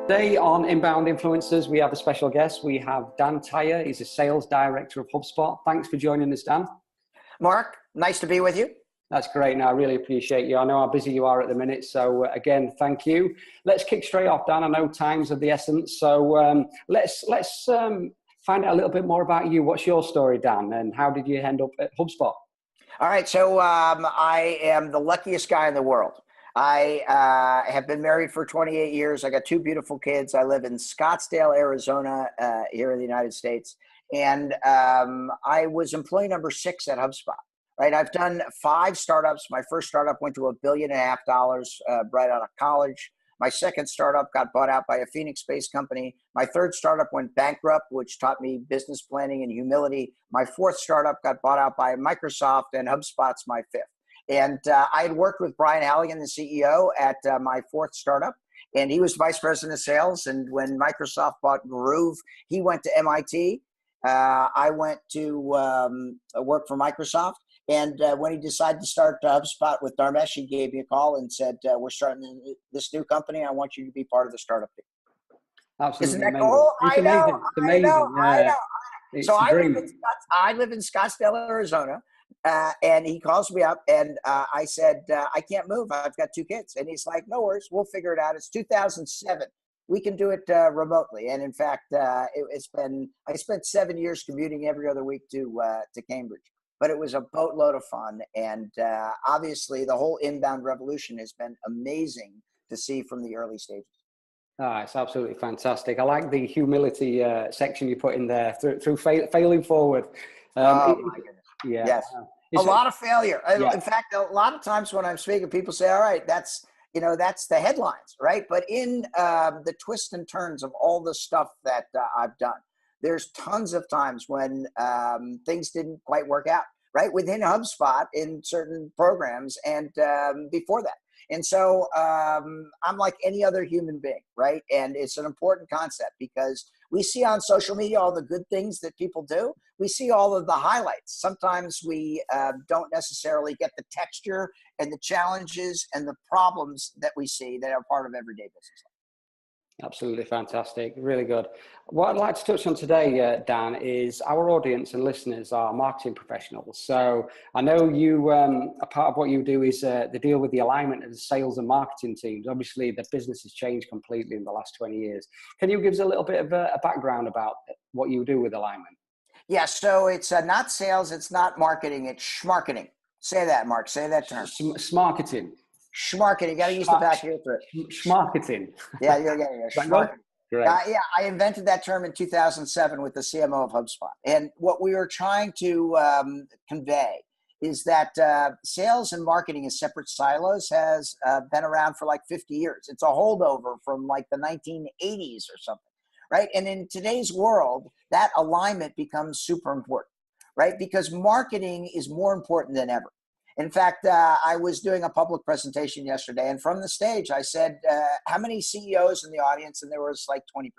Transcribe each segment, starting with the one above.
Today on Inbound Influencers, we have a special guest. We have Dan Tyre. He's a sales director of HubSpot. Thanks for joining us, Dan. Mark, nice to be with you. That's great. No, I really appreciate you. I know how busy you are at the minute. So again, thank you. Let's kick straight off, Dan. I know time's of the essence. So let's find out a little bit more about you. What's your story, Dan? And how did you end up at HubSpot? All right. So I am the luckiest guy in the world. I have been married for 28 years. I got two beautiful kids. I live in Scottsdale, Arizona, here in the United States. And I was employee number 6 at HubSpot, right? I've done 5 startups. My first startup went to $1.5 billion right out of college. My second startup got bought out by a Phoenix-based company. My third startup went bankrupt, which taught me business planning and humility. My fourth startup got bought out by Microsoft, and HubSpot's my 5th. And I had worked with Brian Halligan, the CEO, at my 4th startup, and he was vice president of sales. And when Microsoft bought Groove, he went to MIT. I went to work for Microsoft. And when he decided to start HubSpot with Dharmesh, he gave me a call and said, we're starting this new company. I want you to be part of the startup team. Absolutely. Isn't that amazing. cool? It's amazing. It's amazing. I know. It's So I live in Scottsdale, Arizona. And he calls me up and I said, I can't move. I've got 2 kids. And he's like, no worries. We'll figure it out. It's 2007. We can do it remotely. And in fact, I spent 7 years commuting every other week to Cambridge. But it was a boatload of fun. And obviously, the whole inbound revolution has been amazing to see from the early stages. It's absolutely fantastic. I like the humility section you put in there through failing forward. Oh, my goodness. Yeah. Yes. A lot of failure. Yeah. In fact, a lot of times when I'm speaking, people say, all right, that's the headlines, right? But in the twists and turns of all the stuff that I've done, there's tons of times when things didn't quite work out, right? Within HubSpot in certain programs and before that. And so I'm like any other human being, right? And it's an important concept because we see on social media all the good things that people do. We see all of the highlights. Sometimes we don't necessarily get the texture and the challenges and the problems that we see that are part of everyday business life. Absolutely fantastic. Really good. What I'd like to touch on today, Dan, is our audience and listeners are marketing professionals. So I know you, a part of what you do is the deal with the alignment of the sales and marketing teams. Obviously, the business has changed completely in the last 20 years. Can you give us a little bit of a background about what you do with alignment? Yeah, so it's not sales, it's not marketing, it's schmarketing. Say that, Mark. Say that term. Schmarketing. Schmarketing. You got to use the back here for it. Schmarketing. Yeah. Schmarketing. Great. I invented that term in 2007 with the CMO of HubSpot. And what we were trying to convey is that sales and marketing as separate silos has been around for like 50 years. It's a holdover from like the 1980s or something, right? And in today's world, that alignment becomes super important, right? Because marketing is more important than ever. In fact, I was doing a public presentation yesterday, and from the stage, I said, how many CEOs in the audience? And there was like 20%.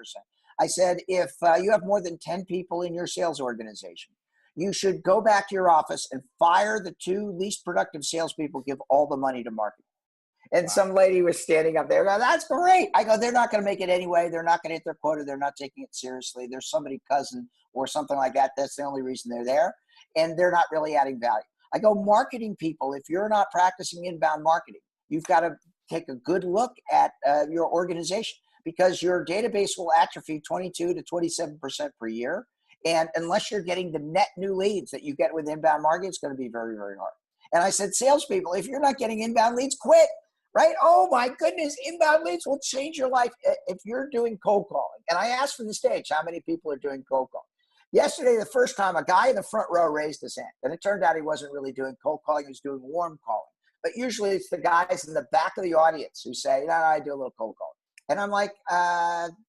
I said, if you have more than 10 people in your sales organization, you should go back to your office and fire the 2 least productive salespeople, give all the money to marketing. And wow. Some lady was standing up there, going, that's great. I go, they're not going to make it anyway. They're not going to hit their quota. They're not taking it seriously. There's somebody cousin or something like that. That's the only reason they're there. And they're not really adding value. I go, marketing people, if you're not practicing inbound marketing, you've got to take a good look at your organization because your database will atrophy 22 to 27% per year. And unless you're getting the net new leads that you get with inbound marketing, it's going to be very, very hard. And I said, salespeople, if you're not getting inbound leads, quit, right? Oh my goodness, inbound leads will change your life if you're doing cold calling. And I asked from the stage, how many people are doing cold calling? Yesterday, the first time, a guy in the front row raised his hand. And it turned out he wasn't really doing cold calling. He was doing warm calling. But usually it's the guys in the back of the audience who say, no, I do a little cold calling. And I'm like,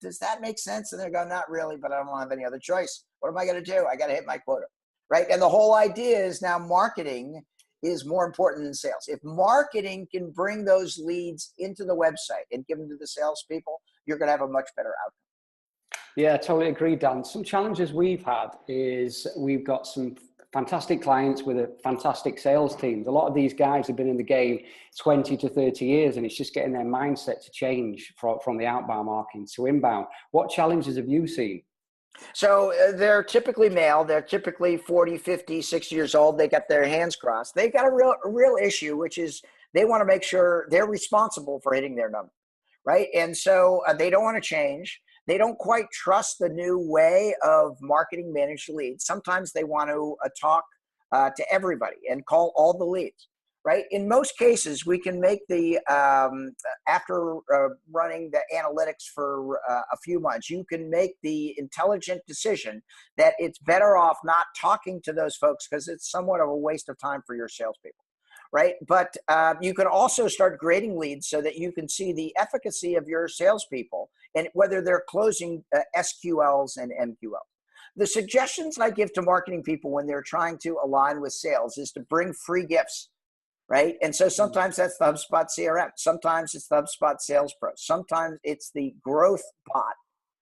does that make sense? And they're going, not really, but I don't have any other choice. What am I going to do? I got to hit my quota, right? And the whole idea is now marketing is more important than sales. If marketing can bring those leads into the website and give them to the salespeople, you're going to have a much better outcome. Yeah, totally agree, Dan. Some challenges we've had is we've got some fantastic clients with a fantastic sales teams. A lot of these guys have been in the game 20 to 30 years, and it's just getting their mindset to change from the outbound marketing to inbound. What challenges have you seen? So they're typically male. They're typically 40, 50, 60 years old. They got their hands crossed. They've got a real issue, which is they want to make sure they're responsible for hitting their number, right? And so they don't want to change. They don't quite trust the new way of marketing managed leads. Sometimes they want to talk to everybody and call all the leads, right? In most cases, we can make the, after running the analytics for a few months, you can make the intelligent decision that it's better off not talking to those folks because it's somewhat of a waste of time for your salespeople. Right. But you can also start grading leads so that you can see the efficacy of your salespeople and whether they're closing SQLs and MQLs. The suggestions I give to marketing people when they're trying to align with sales is to bring free gifts. Right. And so sometimes that's the HubSpot CRM. Sometimes it's the HubSpot Sales Pro. Sometimes it's the growth bot,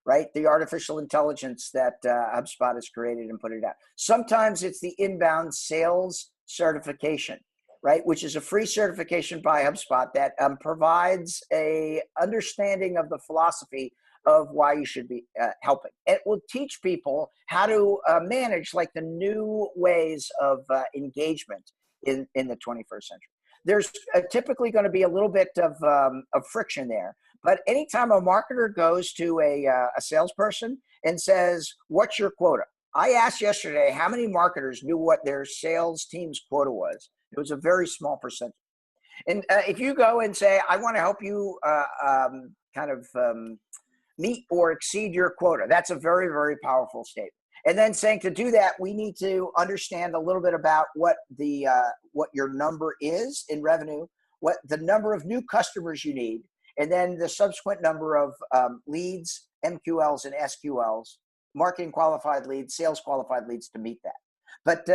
right? The artificial intelligence that HubSpot has created and put it out. Sometimes it's the inbound sales certification, right? Which is a free certification by HubSpot that provides a understanding of the philosophy of why you should be helping. It will teach people how to manage like the new ways of engagement in the 21st century. There's typically going to be a little bit of friction there. But anytime a marketer goes to a salesperson and says, what's your quota? I asked yesterday how many marketers knew what their sales team's quota was. It was a very small percentage. And if you go and say, I want to help you meet or exceed your quota, that's a very, very powerful statement. And then saying to do that, we need to understand a little bit about what your number is in revenue, what the number of new customers you need, and then the subsequent number of leads, MQLs and SQLs, marketing qualified leads, sales qualified leads to meet that. But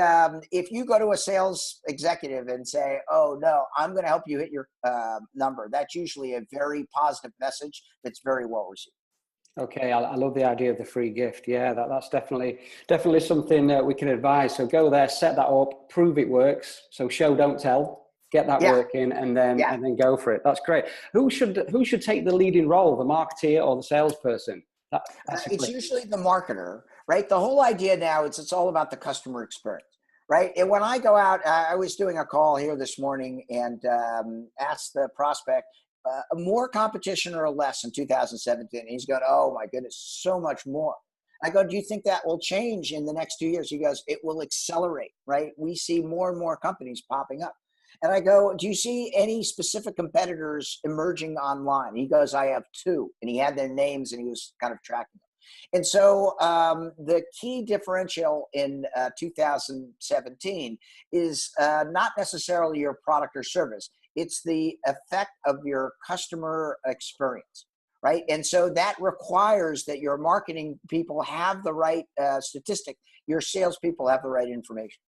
if you go to a sales executive and say, oh, no, I'm going to help you hit your number, that's usually a very positive message that's very well received. Okay, I love the idea of the free gift. Yeah, that's definitely something that we can advise. So go there, set that up, prove it works. So show, don't tell. Get that working, and then go for it. That's great. Who should take the leading role, the marketeer or the salesperson? It's usually the marketer, right? The whole idea now is it's all about the customer experience, right? And when I go out, I was doing a call here this morning and asked the prospect, more competition or less in 2017? And he's going, oh my goodness, so much more. I go, do you think that will change in the next 2 years? He goes, it will accelerate, right? We see more and more companies popping up. And I go, do you see any specific competitors emerging online? He goes, I have two. And he had their names and he was kind of tracking them. And so the key differential in 2017 is not necessarily your product or service. It's the effect of your customer experience, right? And so that requires that your marketing people have the right statistic, your salespeople have the right information.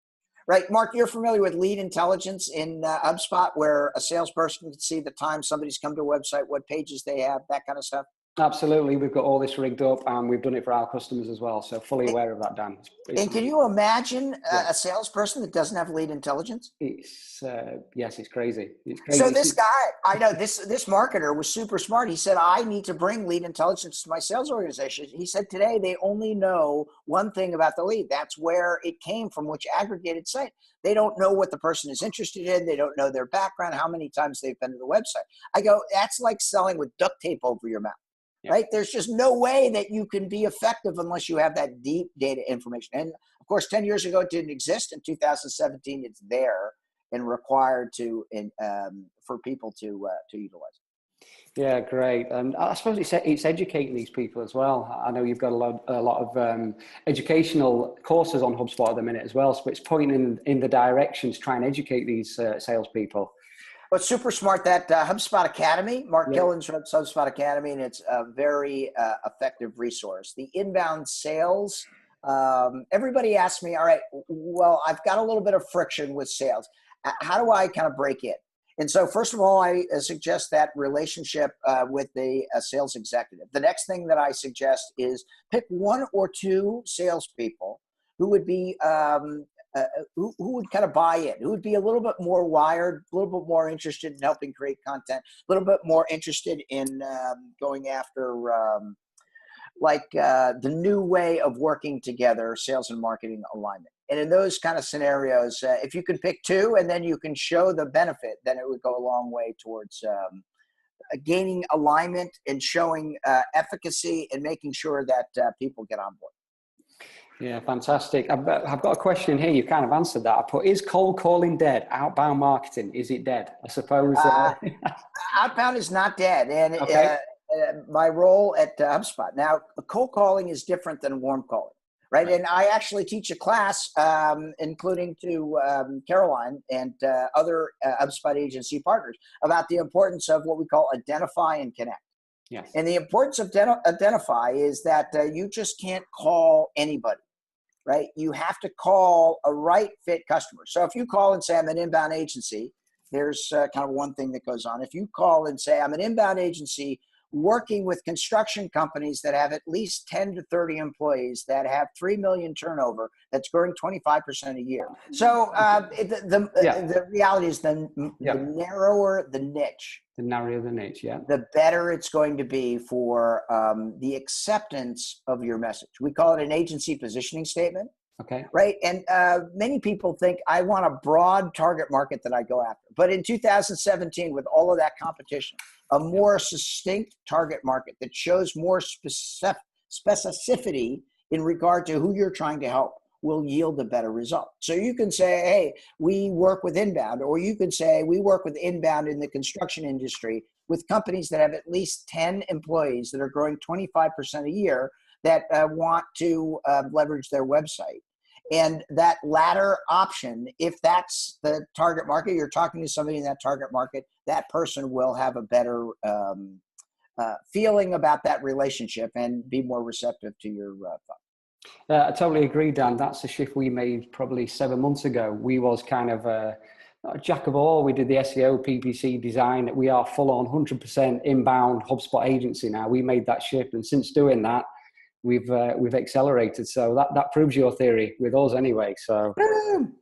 Right, Mark, you're familiar with lead intelligence in HubSpot, where a salesperson can see the time somebody's come to a website, what pages they have, that kind of stuff? Absolutely. We've got all this rigged up and we've done it for our customers as well. So fully aware of that, Dan. And can you imagine a salesperson that doesn't have lead intelligence? Yes, it's crazy. It's crazy. So this guy, I know this marketer was super smart. He said, I need to bring lead intelligence to my sales organization. He said today they only know one thing about the lead. That's where it came from, which aggregated site. They don't know what the person is interested in. They don't know their background, how many times they've been to the website. I go, that's like selling with duct tape over your mouth. Right? There's just no way that you can be effective unless you have that deep data information. And of course, 10 years ago, it didn't exist. In 2017, it's there and required for people to utilize. Yeah, great. And I suppose it's educating these people as well. I know you've got a lot of educational courses on HubSpot at the minute as well. So it's pointing in the direction to try and educate these salespeople. Well, it's super smart, that HubSpot Academy. Mark Gillen's runs HubSpot Academy, and it's a very effective resource. The inbound sales, everybody asks me, all right, well, I've got a little bit of friction with sales. How do I kind of break in? And so first of all, I suggest that relationship with the sales executive. The next thing that I suggest is pick one or two salespeople who would be who would kind of buy in, who would be a little bit more wired, a little bit more interested in helping create content, a little bit more interested in going after the new way of working together, sales and marketing alignment. And in those kind of scenarios, if you can pick two and then you can show the benefit, then it would go a long way towards gaining alignment and showing efficacy and making sure that people get on board. Yeah, fantastic. I've got a question here. You kind of answered that. I put, is cold calling dead? Outbound marketing, is it dead? I suppose. Outbound is not dead. And okay. My role at HubSpot. Now, cold calling is different than warm calling, right? And I actually teach a class, including to Caroline and other HubSpot agency partners, about the importance of what we call identify and connect. Yes. And the importance of identify is that you just can't call anybody, right? You have to call a right fit customer. So if you call and say, I'm an inbound agency, there's kind of one thing that goes on. If you call and say, I'm an inbound agency working with construction companies that have at least 10 to 30 employees that have 3 million turnover, that's growing 25% a year. So the reality is the narrower the niche, the narrower the niche, the better it's going to be for the acceptance of your message. We call it an agency positioning statement. Okay. Right. And many people think I want a broad target market that I go after. But in 2017, with all of that competition, a more succinct target market that shows more specificity in regard to who you're trying to help will yield a better result. So you can say, hey, we work with inbound, or you can say we work with inbound in the construction industry with companies that have at least 10 employees that are growing 25% a year that want to leverage their website. And that latter option, if that's the target market, you're talking to somebody in that target market, that person will have a better feeling about that relationship and be more receptive to your thought. I totally agree, Dan. That's a shift we made probably 7 months ago. We was kind of a jack of all. We did the SEO, PPC, design. We are full on 100% inbound HubSpot agency now. We made that shift, and since doing that, we've accelerated. So that proves your theory with us anyway. So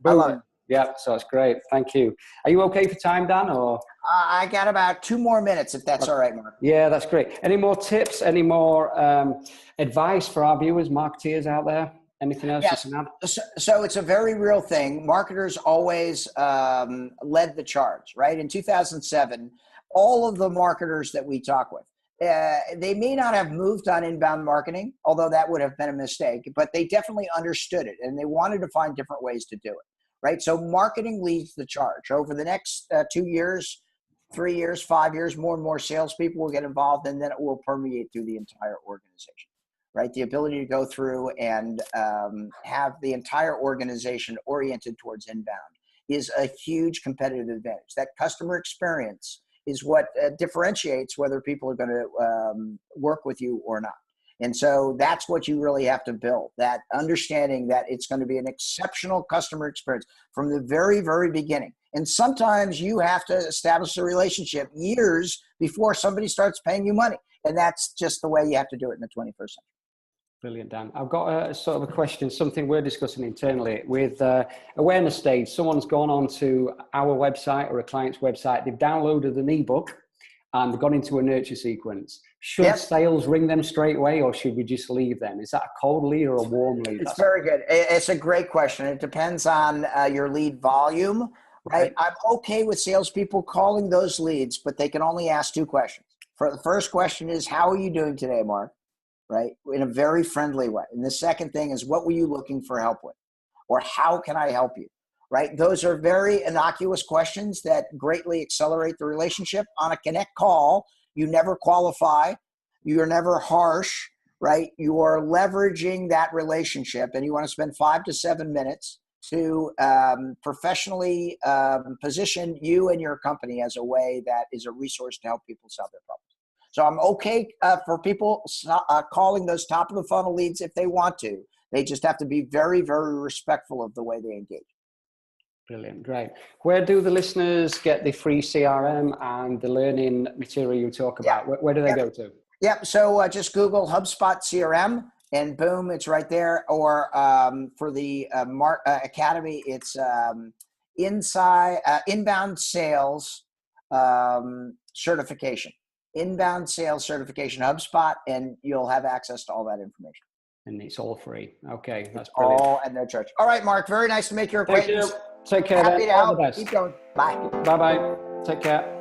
I love it. Yeah, so it's great. Thank you. Are you okay for time, Dan? Or I got about 2 more minutes, if that's all right, Mark. Yeah, that's great. Any more tips? Any more advice for our viewers, marketeers out there? Anything else you can add? So it's a very real thing. Marketers always led the charge, right? In 2007, all of the marketers that we talk with, they may not have moved on inbound marketing, although that would have been a mistake, but they definitely understood it and they wanted to find different ways to do it, right? So marketing leads the charge. Over the next 2 years, 3 years, 5 years, more and more salespeople will get involved, and then it will permeate through the entire organization, right? The ability to go through and have the entire organization oriented towards inbound is a huge competitive advantage. That customer experience is what differentiates whether people are going to work with you or not. And so that's what you really have to build, that understanding that it's going to be an exceptional customer experience from the very, very beginning. And sometimes you have to establish a relationship years before somebody starts paying you money. And that's just the way you have to do it in the 21st century. Brilliant, Dan. I've got a sort of a question, something we're discussing internally with awareness stage. Someone's gone on to our website or a client's website. They've downloaded an ebook and they've gone into a nurture sequence. Should sales ring them straight away, or should we just leave them? Is that a cold lead or a warm lead? It's very good. It's a great question. It depends on your lead volume, right? I'm okay with salespeople calling those leads, but they can only ask 2 questions. For the first question is, how are you doing today, Mark? Right? In a very friendly way. And the second thing is, what were you looking for help with? Or how can I help you? Right? Those are very innocuous questions that greatly accelerate the relationship. On a connect call, you never qualify. You're never harsh, right? You are leveraging that relationship, and you want to spend 5 to 7 minutes to professionally position you and your company as a way that is a resource to help people solve their problems. So I'm okay for people calling those top of the funnel leads if they want to. They just have to be very, very respectful of the way they engage. Brilliant, great. Where do the listeners get the free CRM and the learning material you talk about? Where do they go to? Yep, so just Google HubSpot CRM and boom, it's right there. Or for the Academy, it's inbound sales certification. Inbound sales certification HubSpot, and you'll have access to all that information. And it's all free. Okay, that's brilliant. All at no charge. All right, Mark. Very nice to make your acquaintance. Thank you. Take care. Happy to help. All the best. Keep going. Bye. Bye-bye. Take care.